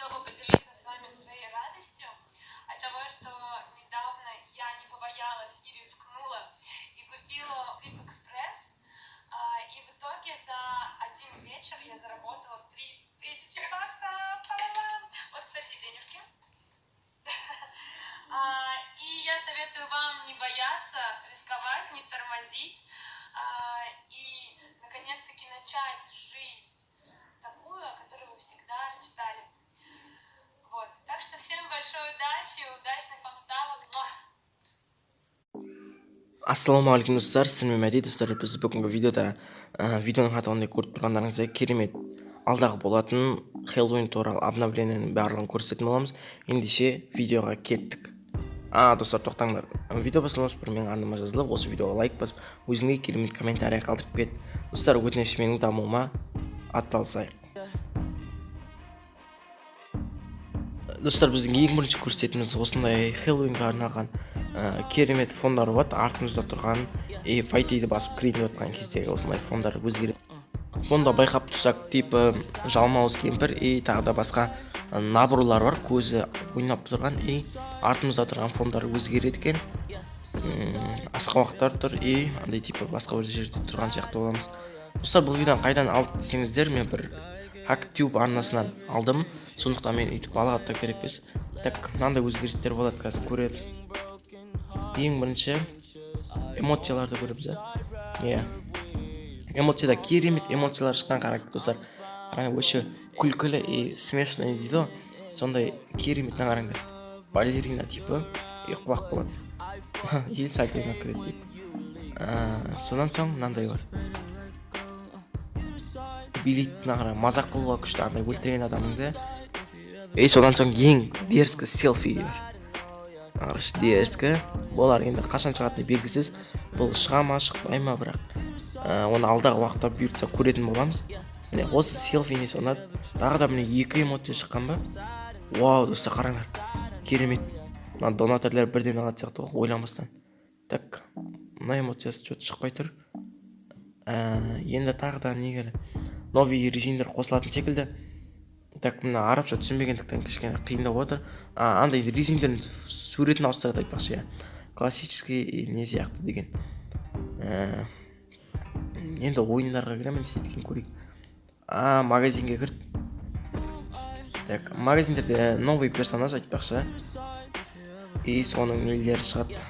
чтобы поделиться с вами своей радостью от того, что недавно я не побоялась и рискнула и купила Flip Express. И в итоге за один вечер я заработала 3000 баксов. Вот, кстати, денежки. И я советую вам не бояться, рисковать, не тормозить и наконец-таки начать жизнь такую, о которой вы всегда мечтали. Вот. Так что всем большой удачи, удачных вам ставок. Ассалаумағалейкум достар, сіздермен мәди достар. Біз бүгінгі видеода видеоның атауында көріп тұрғандарыңыздай керемет алдағы болатын Хэллоуин туралы обновленияның барлығын көрсететін боламыз. Ендеше видеоға кеттік. Достар, тоқтаңдар. Видео басталмас бұрын менің арнама жазылып, осы видеоға лайк басып, өзіңе керемет комментарий қалдырып кет. Достар, өтініш менің дамуыма атсалысайық. Достар, біздің ең бірінші көрсететініміз осындай Хэллоуинге арналған керемет фондар болады. Артымызда тұрған файтиді басып кіретін жатқан кездегі осындай фондар өзгереді. Фонда байқап тұрсақ, типі жалмауыз кемпір тағы да басқа набырлар бар, көзі ойнап тұрған артымызда тұрған фондар өзгереді екен. Асқабақтар тұр андай типі басқа бір жерде тұрған сияқты боламыз. Достар, бұл видеоны қайдан алдық десеңіздер, мен бір HackTube арнасынан алдым. Сондықтан мен үйтіп балағатта керекпіз. Так, мынандай өзгерістер болады, қазір көреміз. Ең бірінші эмоцияларды көреміз. Эмоцияда керемет эмоциялар шыққан, қараңыз достар. Қараңыз, өше күлкілі смешный дейді. Сондай кереметіне қараңдар. Балерина типі құлақ болады. Ел сальто ойнап кетеді деп. Содан соң мынандай бар. Билейтіне қараңыз, мазақ қылуға күшті, андай өлтірген адамыңызды. Содан соң ең дерзкі селфи бар. Қараш, дерзкі. Болар енді қашан шығатыны белгісіз. Бұл шыға ма, шықпай ма, бірақ оны алдағы уақытта бұйыртса көретін боламыз. Міне осы селфиіне сонда тағы да міне екі эмоция шыққан ба? Вау, достар, қараңдар. Керемет. Мына донаторлар бірден алады сияқты ғой, ойламастан. Так, мына эмоциясы что-то шықпай тұр. Енді тағы да негер новый режимдер қосылатын секілді. Так, мына арабша түсінбегендіктен кішкене қиындау отыр. Андай режимдердің суретін ауыстырады айтпақшы. Классический не сияқты деген. Енді ойындарға кіремін, істейткен көрейік. Магазинге кірді. Так, магазиндерде новый персонаж айтпақшы. Соның нелері шығады.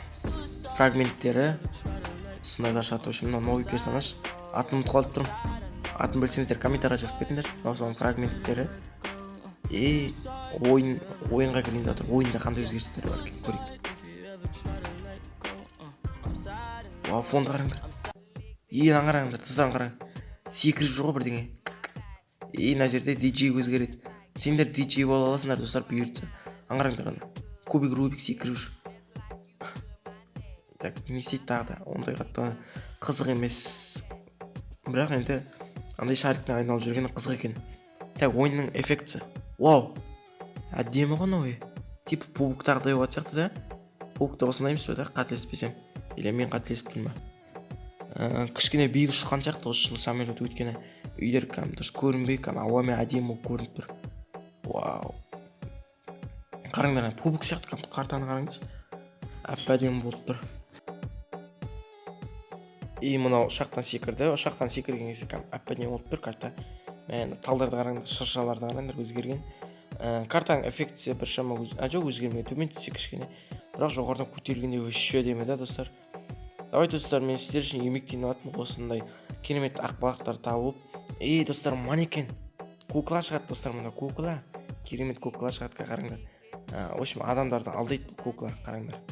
Фрагменттері. Сондайлар шығады. Үшін новый персонаж. Атын ұмытып қалып тұрмын. Атын білсеңіздер комментария жазып кетіңдер. Соның фрагменттері. Ойынға кірейін де тұр. Ойында қандай өзгерістер бар, көрейік. Фонды қараңдар. Қараңдар, тұздан қараңдар. Секіріп жүр ғой бірдеңе. Мына жерде DJ өзгереді. Сендер DJ бола аласыңдар, достар, бұйыртса. Қараңдар ана. Кубик Рубик секіріп жүр. Так, не істейді тағы да. Ондай қатты қызық емес. Бірақ енді андай шарикіне айналып жүргені қызық екен. Так, ойынның эффектісі. Вау! Әдемі ғой мынау. Типі пауктағыдай болады сияқты да. Паукта осындай емес пе да, қателеспесем. Или мен қателесіп тұрмын ба? Кішкене биік ұшқан сияқты осы жылы самолет өткені. Үйлер дұрыс көрінбей, ауамен әдемі көрініп тұр. Вау! Қараңдар, паук сияқты картаны қараңыз. Әп-әдемі болып тұр. Мынау ұшақтан секірді. Ұшақтан секірген кезде әп-әдемі болып тұр карта. Талдарды қараңдар, шыршаларды қараңдар, өзгерген. Картаның эффектісі бір шама өзгермеген, төмен түссе кішкене. Бірақ жоғардан көтерілгенде өші әдемі да, достар. Давай, достар, мен сіздер үшін емектен алатын осындай керемет ақбалақтар тауып. Достар, манекен. Кукла шығады, достар, мұнда кукла. Керемет кукла шығады, қараңдар. В общем, адамдарды алдайды кукла, қараңдар.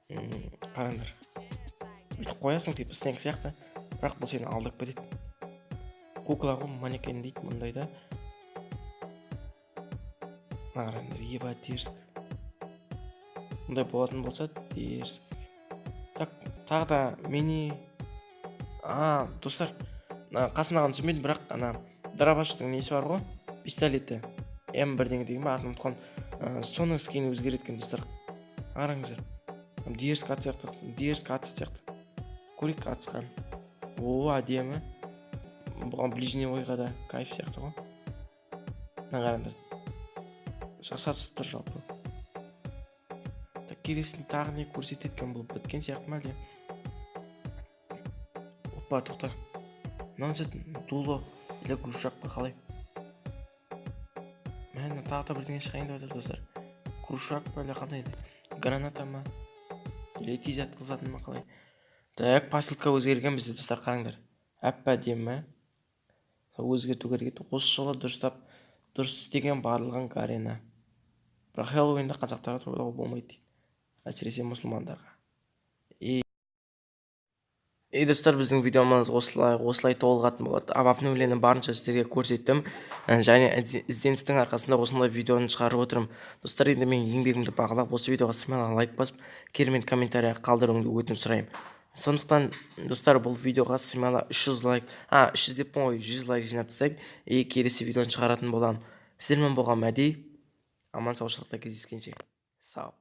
Қараңдар. Бүйтіп қоясың, типі стенк сияқты. Бірақ бұл сені алдап кетеді. Кукла ғой, манекен дейді мұндайда. Қараңдар, еба дерзкі. Мұндай болатын болса, дерзкі. Так, тағы да мені... достар, қасынаған түсінбейді, бірақ ана дробаштың несі бар ғой, пистолеті. М1 деген ба, атын ұмытқан. Соның скені өзгереткен, достар. Қараңыздар. Дерзкі ат сияқты. Көрейік атысқан. Әдемі. Бұған ближний ойға да кайф сияқты ғой. Қараңдар. жасатып тұр жалпы. Так келесін тағы не көрсететкен болып біткен сияқты ма әлде? Опа, тоқта. Мынау дуло или грушак па қалай? Мен тағы да бірдеңе шығайын деп отыр достар. Грушак па или қандай? Граната ма? Или тез атқызатын ма қалай? Так, посылка өзгерген бізде достар, қараңдар. Әп-әдемі. Өзгерту керек. Осы жылы дұрыс істеген барлығын Гарена. Бірақ Хэллоуинді қазақтарға тойлауға болмайды дейді. Әсіресе мұсылмандарға. Достар, біздің видеомыз осылай толығатын болады. Обновлениені барынша сіздерге көрсеттім. Және ізденістің арқасында осындай видеоны шығарып отырмын. Достар, енді мен еңбегімді бағалап, осы видеоға сымайлы лайк басып, керемет комментария қалдыруыңды өтініп сұраймын. Сондықтан, достар, бұл видеоға сымайлы 300 лайк, 300 деп қой, 100 лайк жинап тастайық, келесі видеоны шығаратын боламын. Сіздермен болған Мәди, аман саушылықта кездескенше. Сау.